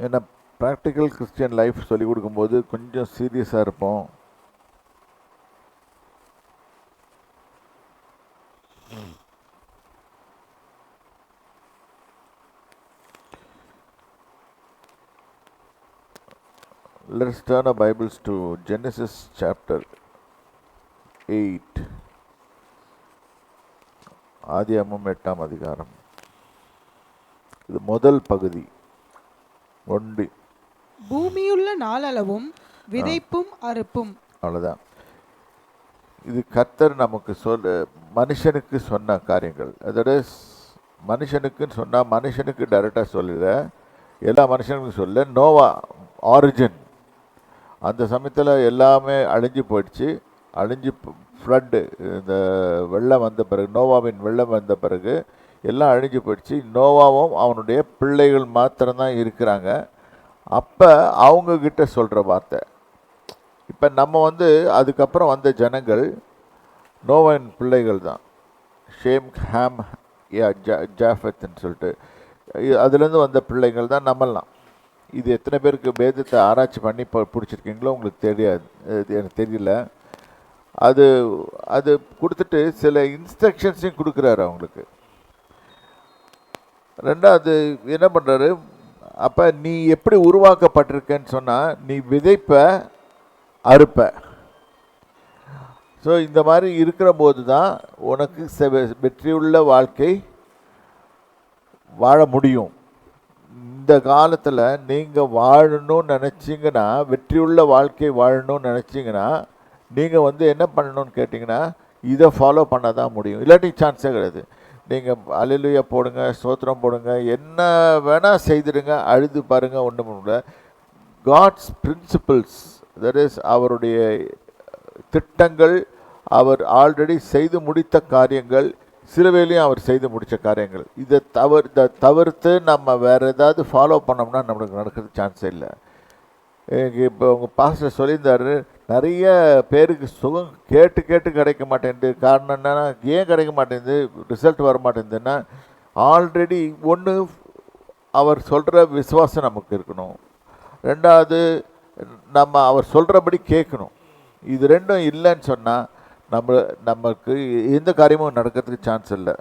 ஏன்னா practical Christian life சொல்லிக் கொடுக்கும்போது கொஞ்சம் சீரியஸாக இருப்போம். Let's turn our Bibles to Genesis chapter 8. ஆதியாகமம் 8ஆம் அதிகாரம். இது முதல் பகுதி. ஒண்டி பூமியுள்ள நாளளவும் விதைப்பும் அறுப்பும். அவ்வளோதான். இது கர்த்தர் நமக்கு மனுஷனுக்கு சொன்ன காரியங்கள். அதோட மனுஷனுக்குன்னு சொன்னால் மனுஷனுக்கு டைரெக்டாக சொல்லல, எல்லா மனுஷனுக்கும் சொல்ல. நோவா ஆரிஜின் அந்த சமயத்தில் எல்லாமே அழிஞ்சு போயிடுச்சு. ஃப்ளட்டு, இந்த வெள்ளம் வந்த பிறகு, நோவாவின் வெள்ளம் வந்த பிறகு எல்லாம் அழிஞ்சு போயிடுச்சு. நோவாவும் அவனுடைய பிள்ளைகள் மாத்திரம்தான் இருக்கிறாங்க. அப்போ அவங்கக்கிட்ட சொல்கிற வார்த்தை. இப்போ நம்ம அதுக்கப்புறம் வந்த ஜனங்கள் நோவாவின் பிள்ளைகள் தான். ஷேம், ஹாம், ஜாஃபத்ன்னு சொல்லிட்டு அதுலேருந்து வந்த பிள்ளைகள் தான் நம்மலாம். இது எத்தனை பேருக்கு வேதத்தை ஆராய்ச்சி பண்ணி பிடிச்சிருக்கீங்களோ உங்களுக்கு தெரியாது, எனக்கு தெரியல. அது அது கொடுத்துட்டு சில இன்ஸ்ட்ரக்ஷன்ஸையும் கொடுக்குறாரு அவங்களுக்கு. ரெண்டாவது என்ன பண்ணுறாரு, அப்போ நீ எப்படி உருவாக்கப்பட்டிருக்கேன்னு சொன்னால் நீ விதைப்ப அறுப்ப. ஸோ இந்த மாதிரி இருக்கிற போது தான் உனக்கு வெற்றியுள்ள வாழ்க்கை வாழ முடியும். இந்த காலத்தில் நீங்கள் வாழணும்னு நினச்சிங்கன்னா, வெற்றியுள்ள வாழ்க்கை வாழணும்னு நினச்சிங்கன்னா, நீங்கள் என்ன பண்ணணும்னு கேட்டிங்கன்னா இதை ஃபாலோ பண்ண தான் முடியும். இல்லாட்டி சான்ஸே கிடையாது. நீங்கள் அல்லேலூயா போடுங்க, ஸ்தோத்திரம் போடுங்க, என்ன வேணால் செய்திடுங்க, அழுது பாருங்கள், ஒன்றும் பண்ணல. காட்ஸ் பிரின்சிபிள்ஸ், தட் இஸ் அவருடைய திட்டங்கள், அவர் ஆல்ரெடி செய்து முடித்த காரியங்கள், சிலுவையிலையும் அவர் செய்து முடித்த காரியங்கள். இதை தவிர்த்து நம்ம வேறு ஏதாவது ஃபாலோ பண்ணோம்னா நம்மளுக்கு நடக்கிறது சான்ஸே இல்லை. இப்போ உங்கள் பாஸ்டர் சொல்லியிருந்தாரு, நிறைய பேருக்கு சுகம் கேட்டு கிடைக்க மாட்டேங்குது. காரணம் என்னென்னா, ஏன் கிடைக்க மாட்டேங்குது, ரிசல்ட் வர மாட்டேங்குதுன்னா, ஆல்ரெடி ஒன்று அவர் சொல்கிற விசுவாசம் நமக்கு இருக்கணும். ரெண்டாவது நம்ம அவர் சொல்கிறபடி கேட்கணும். இது ரெண்டும் இல்லைன்னு சொன்னால் நமக்கு எந்த காரியமும் நடக்கிறதுக்கு சான்ஸ் இல்லை.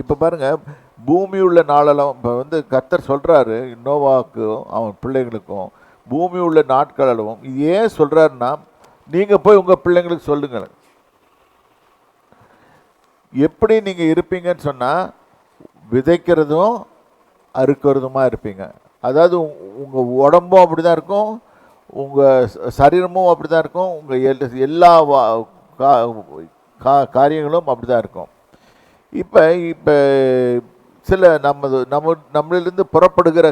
இப்போ பாருங்கள், பூமி உள்ள நாளெல்லாம் இப்போ கர்த்தர் சொல்கிறாரு நோவாவுக்கும் அவன் பிள்ளைங்களுக்கும், பூமி உள்ள நாட்களவும். இது ஏன் சொல்கிறாருன்னா, நீங்கள் போய் உங்கள் பிள்ளைங்களுக்கு சொல்லுங்கள் எப்படி நீங்கள் இருப்பீங்கன்னு சொன்னால், விதைக்கிறதும் அறுக்கிறதுமா இருப்பீங்க. அதாவது உங்கள் உடம்பும் அப்படி தான் இருக்கும், உங்கள் சரீரமும் அப்படி தான் இருக்கும், உங்கள் எல்லா காரியங்களும் அப்படி தான் இருக்கும். இப்போ சில நம்மளிலிருந்து புறப்படுகிற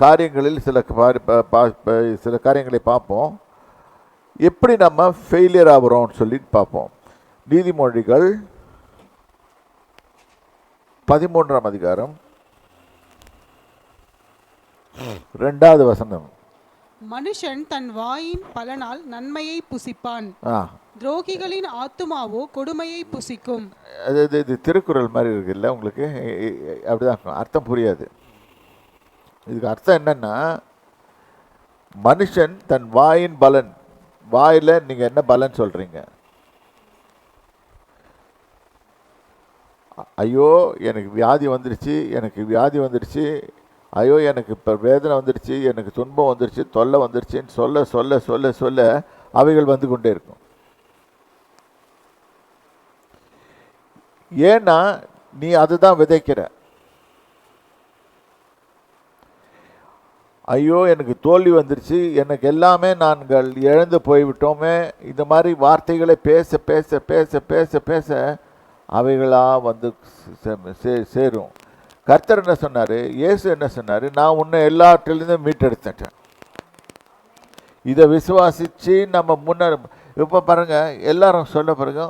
காரியங்களில் சில காரியங்களை பார்ப்போம். எப்படி நம்ம ஃபெயிலியர் ஆகிறோம்னு சொல்லிட்டு பார்ப்போம். நீதிமொழிகள் 13ஆம் அதிகாரம் 2வது வசனம். மனுஷன் தன் வாயின் பலனால் நன்மையை புசிப்பான், துரோகிகளின் ஆத்துமாவோ கொடுமையை புசிக்கும். இது திருக்குறள் மாதிரி இருக்குல்ல உங்களுக்கு, அப்படிதான் அர்த்தம் புரியாது. இதுக்கு அர்த்தம் என்னன்னா, மனுஷன் தன் வாயின் பலன், வாயில் நீங்கள் என்ன பலன் சொல்கிறீங்க? ஐயோ எனக்கு வியாதி வந்துடுச்சு, ஐயோ எனக்கு இப்போ வேதனை வந்துடுச்சு, எனக்கு துன்பம் வந்துடுச்சு, தொல்லை வந்துடுச்சின்னு சொல்ல சொல்ல சொல்ல சொல்ல அவைகள் வந்து கொண்டே இருக்கும். ஏன்னா நீ அதுதான் விதைக்கிற. ஐயோ எனக்கு தோல்வி வந்துருச்சு, எனக்கு எல்லாமே நாங்கள் இழந்து போய்விட்டோமே, இந்த மாதிரி வார்த்தைகளை பேச பேச பேச பேச பேச அவைகளாக சேரும். கர்த்தர் என்ன சொன்னார், இயேசு என்ன சொன்னார், நான் உன்னை எல்லாற்றிலிருந்தும் மீட்டெடுத்துட்டேன். இதை விசுவாசித்து நம்ம முன்னர். இப்போ பாருங்கள், எல்லாரும் சொல்ல பிறகு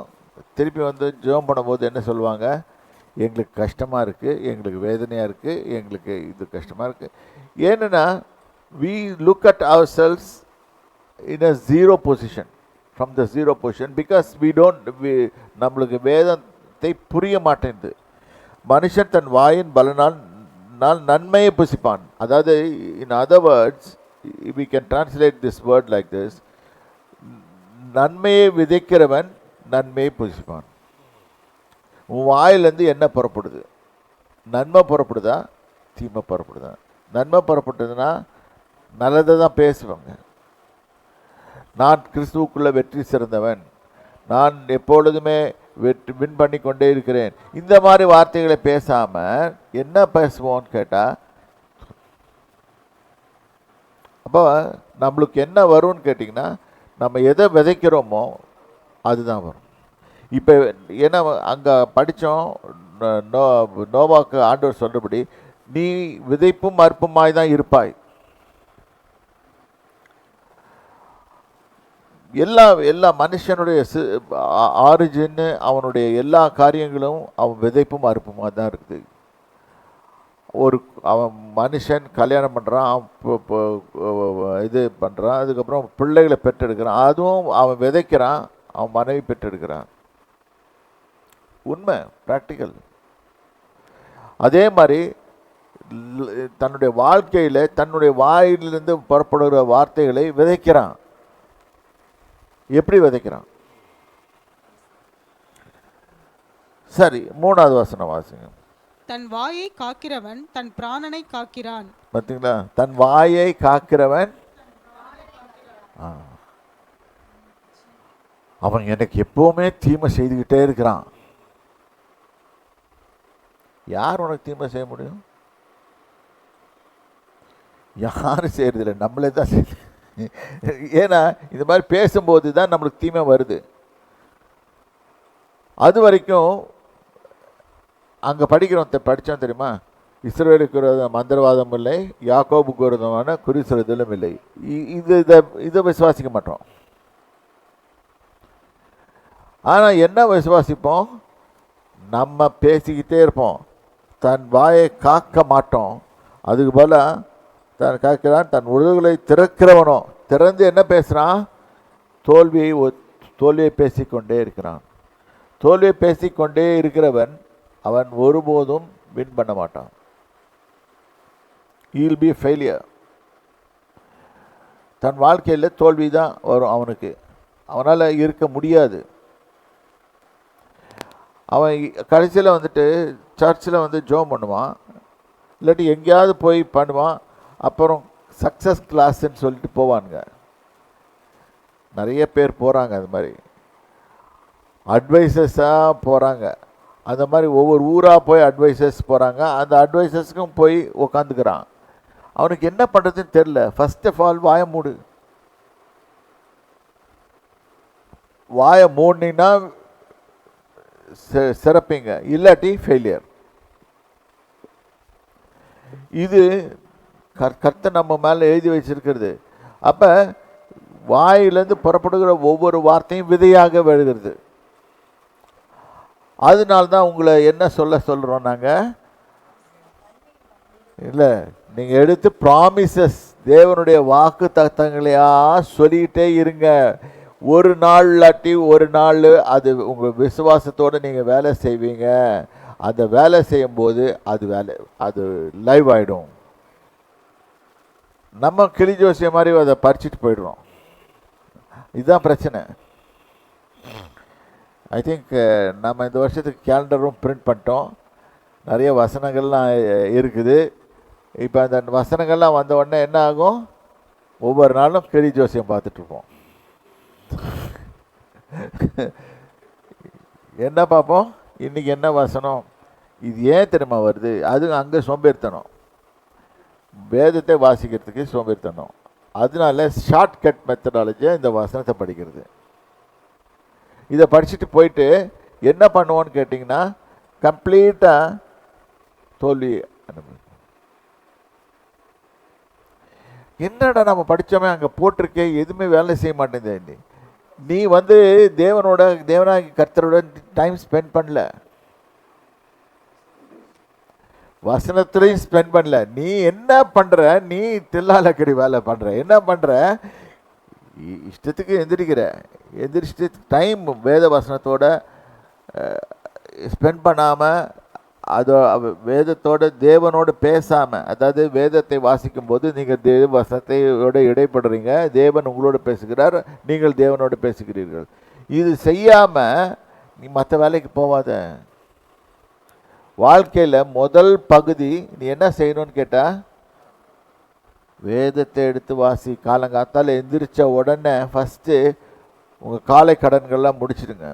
திருப்பி ஜெபம் பண்ணும்போது என்ன சொல்லுவாங்க, எங்களுக்கு கஷ்டமாக இருக்குது, எங்களுக்கு வேதனையாக இருக்குது, எங்களுக்கு இது கஷ்டமாக இருக்குது. ஏன்னா we look at ourselves in a zero position, from the zero position, because நம்மளுக்கு வேதத்தை புரிய மாட்டேங்குது. மனுஷன் தன் வாயின் பலனால் நன்மையை புசிப்பான். அதாவது in other words we can translate this word like this, நன்மையை விதைக்கிறவன் நன்மையை புசிப்பான். உன் வாயிலிருந்து என்ன புறப்படுது? நன்மை புறப்படுதா தீமை புறப்படுதா? நன்மை புறப்பட்டதுன்னா நல்லதை தான் பேசுவாங்க. நான் கிறிஸ்துவுக்குள்ள வெற்றி சிறந்தவன், நான் எப்பொழுதுமே வின் பண்ணி கொண்டே இருக்கிறேன், இந்த மாதிரி வார்த்தைகளை பேசாம என்ன பேசுவோன்னு கேட்டா, அப்போ நம்மளுக்கு என்ன வரும்னு கேட்டிங்கன்னா, நம்ம எதை விதைக்கிறோமோ அதுதான் வரும். இப்போ ஏன்னா அங்கே படித்தோம், நோவாக்கு ஆண்டவர் சொல்கிறபடி நீ விதைப்பும் அறுப்புமாய் தான் இருப்பாய். எல்லா மனுஷனுடைய ஆரிஜின், அவனுடைய எல்லா காரியங்களும் அவன் விதைப்பும் அறுப்புமாக தான் இருக்குது. அவன் மனுஷன் கல்யாணம் பண்ணுறான், இது பண்ணுறான், அதுக்கப்புறம் பிள்ளைகளை பெற்றெடுக்கிறான், அதுவும் அவன் விதைக்கிறான், அவன் மனைவி பெற்றெடுக்கிறான். உண்மை, ப்ராக்டிக்கல். அதே மாதிரி தன்னுடைய வாழ்க்கையில் தன்னுடைய வாயிலிருந்து புறப்படுகிற வார்த்தைகளை விதைக்கிறான். எப்படி விதைக்கிறான்? சரி, 3வது வசனம் வாசிங்க. தன் வாயை காக்கிறவன் தன் பிராணனை காக்கிறான். பார்த்தீங்களா? தன் வாயை காக்கிறவன் அவன் எனக்கு எப்பவுமே தீமை செய்துக்கிட்டே இருக்கிறான். யார் உனக்கு தீமை செய்ய முடியும்? யாரும் செய்யறதில்லை, நம்மளே தான் செய்ய. ஏன்னா இந்த மாதிரி பேசும்போது தான் நம்மளுக்கு தீமை வருது. அது வரைக்கும் அங்கே படித்தோம் தெரியுமா? இஸ்ரவேலுக்கு விரோதம் மந்திரவாதம் இல்லை, யாக்கோபுக்கு விரோதமான குறி சொல்லுதலும் இல்லை. இதை விசுவாசிக்க மாட்டோம். ஆனால் என்ன விசுவாசிப்போம்? நம்ம பேசிக்கிட்டே இருப்போம், தன் வாயை காக்க மாட்டோம். அதுக்கு போல தான் காக்கிறான், தன் உதடுகளை திறக்கிறவனோ திறந்து என்ன பேசுகிறான்? தோல்வியை பேசிக்கொண்டே இருக்கிறான். தோல்வியை பேசிக்கொண்டே இருக்கிறவன் அவன் ஒருபோதும் வின் பண்ண மாட்டான். he will be a failure. தன் வாழ்க்கையில் தோல்வி தான் வரும் அவனுக்கு, அவனால் இருக்க முடியாது. அவன் கடைசியில் வந்துட்டு சர்ச்சில் ஜோம் பண்ணுவான், இல்லாட்டி எங்கேயாவது போய் பண்ணுவான், அப்புறம் சக்ஸஸ் கிளாஸ்ன்னு சொல்லிட்டு போவானுங்க. நிறைய பேர் போகிறாங்க, அது மாதிரி அட்வைசர்ஸாக போகிறாங்க. அந்த மாதிரி ஒவ்வொரு ஊராக போய் அட்வைசர்ஸ் போகிறாங்க. அந்த அட்வைசர்ஸுக்கும் போய் உக்காந்துக்கிறான். அவனுக்கு என்ன பண்ணுறதுன்னு தெரில. ஃபர்ஸ்ட் ஆஃப் ஆல் வாயை மூடு. வாயை மூடினா சிறப்பீங்க, இல்லாட்டி ஃபெயிலியர். இது கர்த்தர் நம்ம மேலே எழுதி வச்சிருக்கிறது. அப்போ வாயிலேருந்து புறப்படுகிற ஒவ்வொரு வார்த்தையும் விதையாக விழுகிறது. அதனால்தான் உங்களை என்ன சொல்கிறோம் நாங்கள், இல்லை நீங்கள் எடுத்து ப்ராமிசஸ், தேவனுடைய வாக்கு தத்தங்களையா சொல்லிக்கிட்டே இருங்க. ஒரு நாள் இல்லாட்டி ஒரு நாள் அது உங்கள் விசுவாசத்தோடு நீங்கள் வேலை செய்வீங்க. அந்த வேலை செய்யும்போது அது லைவ் ஆகிடும். நம்ம கிளி ஜோசிய மாதிரி அதை பறிச்சிட்டு போயிடுறோம். இதுதான் பிரச்சனை. ஐ திங்க் நம்ம இந்த வருஷத்துக்கு கேலண்டரும் பிரிண்ட் பண்ணிட்டோம். நிறைய வசனங்கள்லாம் இருக்குது. இப்போ அந்த வசனங்கள்லாம் வந்த உடனே என்ன ஆகும்? ஒவ்வொரு நாளும் கிளி ஜோசியம் பார்த்துட்ருப்போம். என்ன பார்ப்போம்? இன்றைக்கி என்ன வசனம், இது ஏன் தெரியுமா வருது? அது அங்கே சோம்பேறித்தனம், வேதத்தை வாசிக்கிறதுக்கு சோம்பேறித்தனம். அதனால ஷார்ட்கட் மெத்தடாலஜியாக இந்த வசனத்தை படிக்கிறது. இதை படிச்சுட்டு போயிட்டு என்ன பண்ணுவோன்னு கேட்டிங்கன்னா, கம்ப்ளீட்டாக தோல்வி. என்னடா நம்ம படித்தோமே அங்கே போட்டிருக்கே, எதுவுமே வேலை செய்ய மாட்டேங்குது. நீ தேவனாகி கர்த்தரோட டைம் ஸ்பெண்ட் பண்ணல, வசனத்துலையும் ஸ்பெண்ட் பண்ணல. நீ என்ன பண்ணுற? நீ தில்லாலக்கடி வேலை பண்ணுற. என்ன பண்ணுற? இஷ்டத்துக்கு எந்திரிச்சிட்டு டைம் வேத வசனத்தோட ஸ்பெண்ட் பண்ணாமல் அது வேதத்தோட தேவனோடு பேசாமல், அதாவது வேதத்தை வாசிக்கும் போது நீங்கள் தேவ வசனத்தையோட இடைப்படுறீங்க, தேவன் உங்களோடு பேசுகிறார், நீங்கள் தேவனோடு பேசுகிறீர்கள். இது செய்யாமல் நீ மற்ற வேலைக்கு போவாத. வாழ்க்கையில் முதல் பகுதி நீ என்ன செய்யணும்னு கேட்டால், வேதத்தை எடுத்து வாசி. காலங்காத்தால் எந்திரிச்ச உடனே ஃபஸ்ட்டு உங்கள் காலை கடன்கள்லாம் முடிச்சிடுங்க.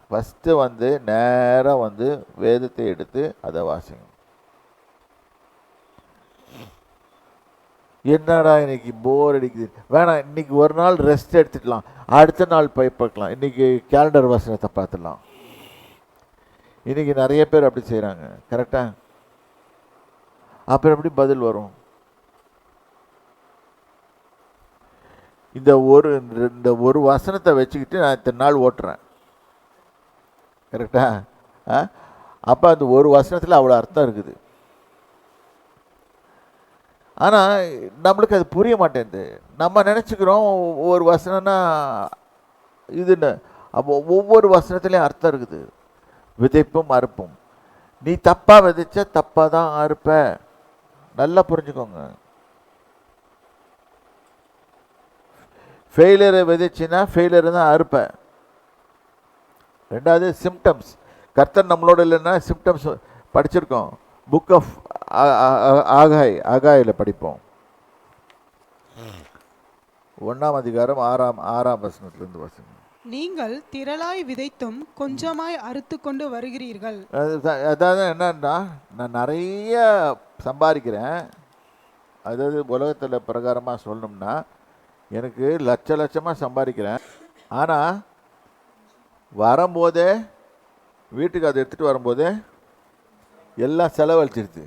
ஃபஸ்ட்டு நேராக வேதத்தை எடுத்து அதை வாசிங்க. என்னடா இன்னைக்கு போர் அடிக்குது, வேணாம் இன்னைக்கு ஒரு நாள் ரெஸ்ட் எடுத்துக்கலாம், அடுத்த நாள் போய் பார்க்கலாம், இன்னைக்கு கேலண்டர் வசனத்தை பார்த்துடலாம். இன்னைக்கு நிறைய பேர் அப்படி செய்கிறாங்க. கரெக்டாக? அப்புறம் எப்படி பதில் வரும்? இந்த ஒரு வசனத்தை வச்சுக்கிட்டு நான் இத்தனை நாள் ஓட்டுறேன். கரெக்டா? அப்போ அந்த ஒரு வசனத்தில் அவ்வளோ அர்த்தம் இருக்குது. ஆனால் நம்மளுக்கு அது புரிய மாட்டேங்குது. நம்ம நினச்சிக்கிறோம் ஒவ்வொரு வசனம்னா இதுன்னு. அப்போ ஒவ்வொரு வசனத்துலேயும் அர்த்தம் இருக்குது. விதைப்பும் அறுப்பும். நீ தப்பாக விதைச்ச தப்பாக தான் அறுப்ப. நல்லா புரிஞ்சுக்கோங்க. ஃபெயிலியரை விதைச்சின்னா ஃபெயிலியரை தான் அறுப்ப. ரெண்டாவது சிம்டம்ஸ். கர்த்தர் நம்மளோட இல்லைன்னா சிம்டம்ஸ் படிச்சிருக்கோம். புக் ஆஃப் ஆகாயில் படிப்போம். 1ஆம் அதிகாரம் 6ஆம் வசனத்திலிருந்து வசனம். நீங்கள் திரளாய் விதைத்தும் கொஞ்சமாய் அறுத்து கொண்டு வருகிறீர்கள். அதாவது என்னன்னா, நான் நிறைய சம்பாதிக்கிறேன், அதாவது உலகத்தில் பிரகாரமாக சொல்லணும்னா எனக்கு லட்சமாக சம்பாதிக்கிறேன். ஆனால் வரும்போதே வீட்டுக்கு அதை எடுத்துகிட்டு வரும்போதே எல்லாம் செலவழிச்சிருது.